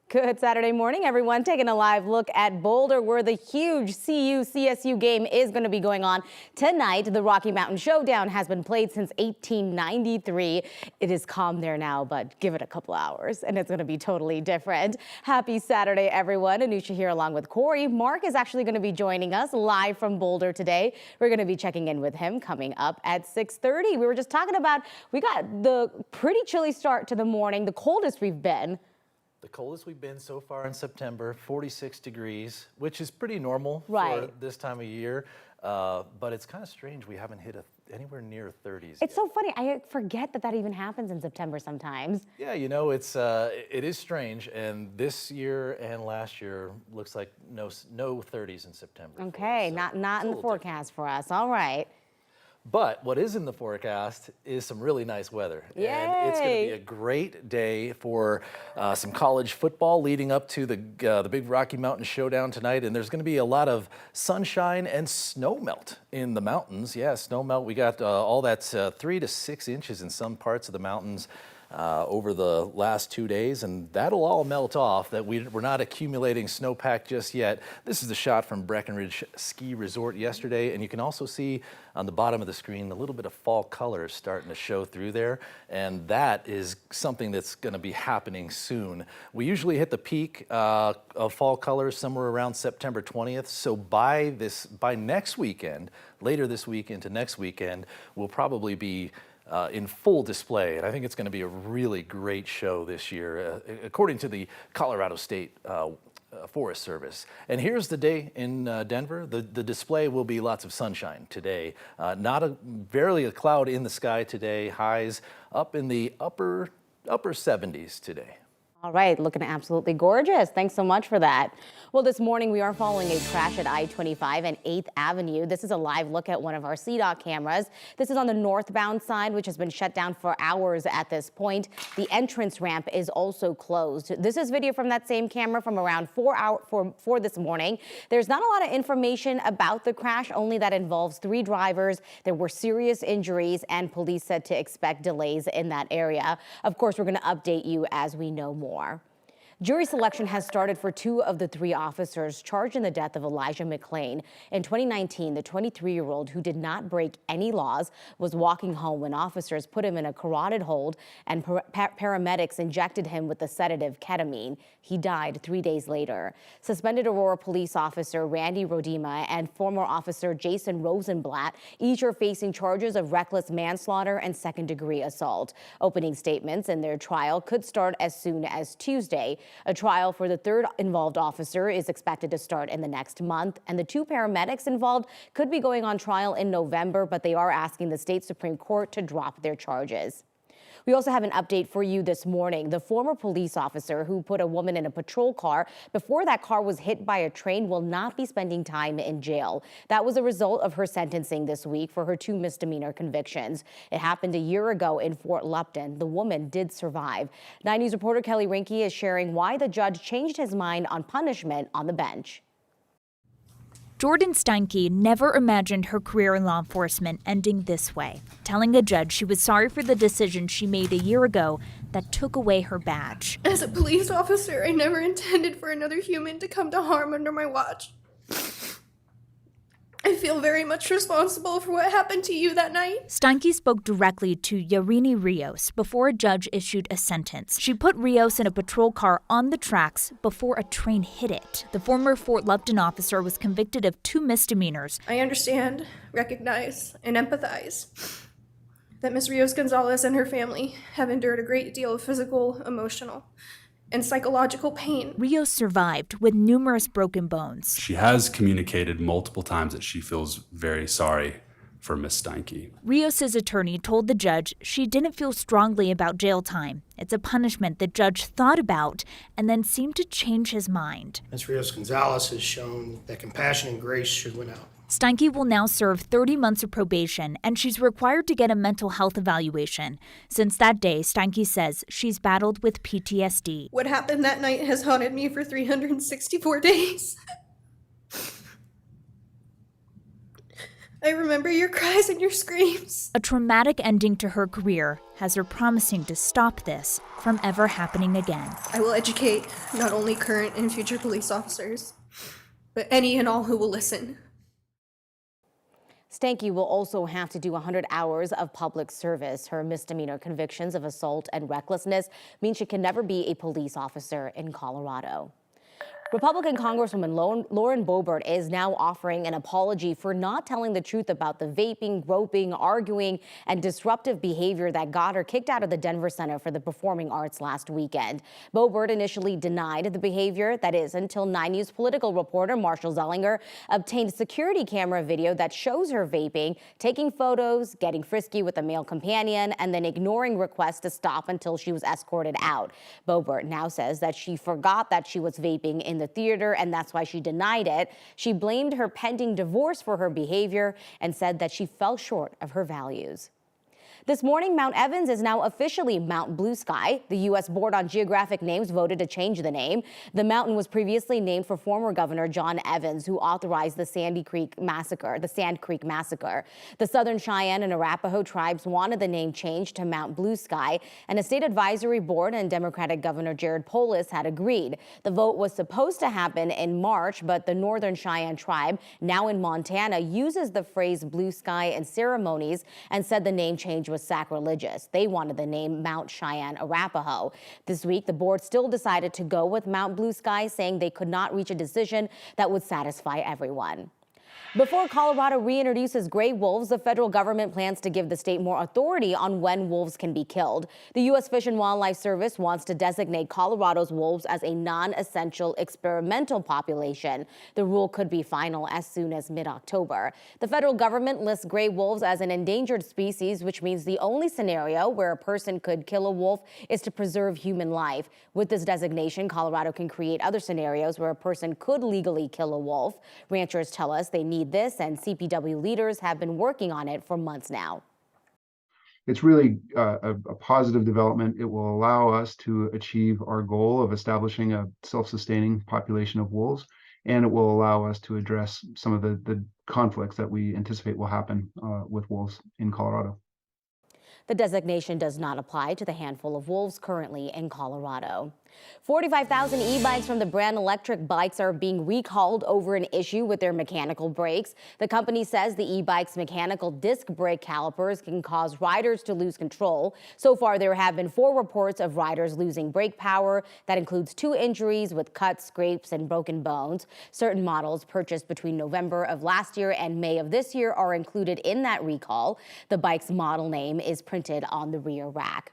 Good Saturday morning, everyone. Taking a live look at Boulder, where the huge CU-CSU game is going to be going on tonight. The Rocky Mountain Showdown has been played since 1893. It is calm there now, but give it a couple hours and it's going to be totally different. Happy Saturday, everyone. Anusha here along with Corey. Mark is actually going to be joining us live from Boulder today. We're going to be checking in with him coming up at 6:30. We were just talking about, we got the pretty chilly start to the morning, the coldest we've been. The coldest we've been so far in September, 46 degrees, which is pretty normal for this time of year. But it's kind of strange we haven't hit anywhere near 30s. It's so funny. I forget that even happens in September sometimes. Yeah, you know, it is strange. And this year and last year looks like no 30s in September. Okay, so not in the forecast for us. All right. But what is in the forecast is some really nice weather. Yay. And it's going to be a great day for some college football leading up to the big Rocky Mountain Showdown tonight. And there's going to be a lot of sunshine and snow melt in the mountains. Yeah, snow melt. We got all that 3 to 6 inches in some parts of the mountains over the last 2 days, and that'll all melt off. That we're not accumulating snowpack just yet. This is a shot from Breckenridge Ski Resort yesterday, and you can also see on the bottom of the screen a little bit of fall colors starting to show through there, and that is something that's going to be happening soon. We usually hit the peak of fall colors somewhere around September 20th, so by next weekend, later this week into next weekend, we'll probably be in full display, and I think it's going to be a really great show this year, according to the Colorado State Forest Service. And here's the day in Denver. The display will be lots of sunshine today. Barely a cloud in the sky today. Highs up in the upper 70s today. All right, looking absolutely gorgeous. Thanks so much for that. Well, this morning we are following a crash at I-25 and 8th Avenue. This is a live look at one of our CDOT cameras. This is on the northbound side, which has been shut down for hours at this point. The entrance ramp is also closed. This is video from that same camera from around 4 this morning. There's not a lot of information about the crash, only that involves 3 drivers. There were serious injuries, and police said to expect delays in that area. Of course, we're going to update you as we know more. Jury selection has started for 2 of the 3 officers charged in the death of Elijah McClain. In 2019, the 23-year-old, who did not break any laws, was walking home when officers put him in a carotid hold and paramedics injected him with the sedative ketamine. He died 3 days later. Suspended Aurora police officer Randy Rodima and former officer Jason Rosenblatt each are facing charges of reckless manslaughter and second-degree assault. Opening statements in their trial could start as soon as Tuesday. A trial for the 3rd involved officer is expected to start in the next month, and the 2 paramedics involved could be going on trial in November, but they are asking the state Supreme Court to drop their charges. We also have an update for you this morning. The former police officer who put a woman in a patrol car before that car was hit by a train will not be spending time in jail. That was a result of her sentencing this week for her 2 misdemeanor convictions. It happened a year ago in Fort Lupton. The woman did survive. 9 News reporter Kelly Rinke is sharing why the judge changed his mind on punishment on the bench. Jordan Steinke never imagined her career in law enforcement ending this way, telling a judge she was sorry for the decision she made a year ago that took away her badge. As a police officer, I never intended for another human to come to harm under my watch. I feel very much responsible for what happened to you that night. Steinke spoke directly to Yarini Rios before a judge issued a sentence. She put Rios in a patrol car on the tracks before a train hit it. The former Fort Lupton officer was convicted of 2 misdemeanors. I understand, recognize, and empathize that Ms. Rios Gonzalez and her family have endured a great deal of physical, emotional, and psychological pain. Rios survived with numerous broken bones. She has communicated multiple times that she feels very sorry for Ms. Steinke. Rios' attorney told the judge she didn't feel strongly about jail time. It's a punishment the judge thought about and then seemed to change his mind. Ms. Rios Gonzalez has shown that compassion and grace should win out. Steinke will now serve 30 months of probation, and she's required to get a mental health evaluation. Since that day, Steinke says she's battled with PTSD. What happened that night has haunted me for 364 days. I remember your cries and your screams. A traumatic ending to her career has her promising to stop this from ever happening again. I will educate not only current and future police officers, but any and all who will listen. Stanky will also have to do 100 hours of public service. Her misdemeanor convictions of assault and recklessness mean she can never be a police officer in Colorado. Republican Congresswoman Lauren Bobert is now offering an apology for not telling the truth about the vaping, groping, arguing, and disruptive behavior that got her kicked out of the Denver Center for the Performing Arts last weekend. Bobert initially denied the behavior, that is, until 9 News political reporter Marshall Zellinger obtained security camera video that shows her vaping, taking photos, getting frisky with a male companion, and then ignoring requests to stop until she was escorted out. Bobert now says that she forgot that she was vaping in the theater, and that's why she denied it. She blamed her pending divorce for her behavior and said that she fell short of her values. This morning, Mount Evans is now officially Mount Blue Sky. The U.S. Board on Geographic Names voted to change the name. The mountain was previously named for former Governor John Evans, who authorized the Sand Creek Massacre. The Southern Cheyenne and Arapaho tribes wanted the name changed to Mount Blue Sky, and a state advisory board and Democratic Governor Jared Polis had agreed. The vote was supposed to happen in March, but the Northern Cheyenne tribe, now in Montana, uses the phrase blue sky in ceremonies and said the name change was sacrilegious. They wanted the name Mount Cheyenne Arapaho. This week, the board still decided to go with Mount Blue Sky, saying they could not reach a decision that would satisfy everyone. Before Colorado reintroduces gray wolves, the federal government plans to give the state more authority on when wolves can be killed. The U.S. Fish and Wildlife Service wants to designate Colorado's wolves as a non-essential experimental population. The rule could be final as soon as mid-October. The federal government lists gray wolves as an endangered species, which means the only scenario where a person could kill a wolf is to preserve human life. With this designation, Colorado can create other scenarios where a person could legally kill a wolf. Ranchers tell us they need this, and CPW leaders have been working on it for months now. It's really a positive development. It will allow us to achieve our goal of establishing a self-sustaining population of wolves, and it will allow us to address some of the conflicts that we anticipate will happen with wolves in Colorado. The designation does not apply to the handful of wolves currently in Colorado. 45,000 e-bikes from the brand Electric Bikes are being recalled over an issue with their mechanical brakes. The company says the e-bike's mechanical disc brake calipers can cause riders to lose control. So far, there have been 4 reports of riders losing brake power. That includes 2 injuries with cuts, scrapes, and broken bones. Certain models purchased between November of last year and May of this year are included in that recall. The bike's model name is printed on the rear rack.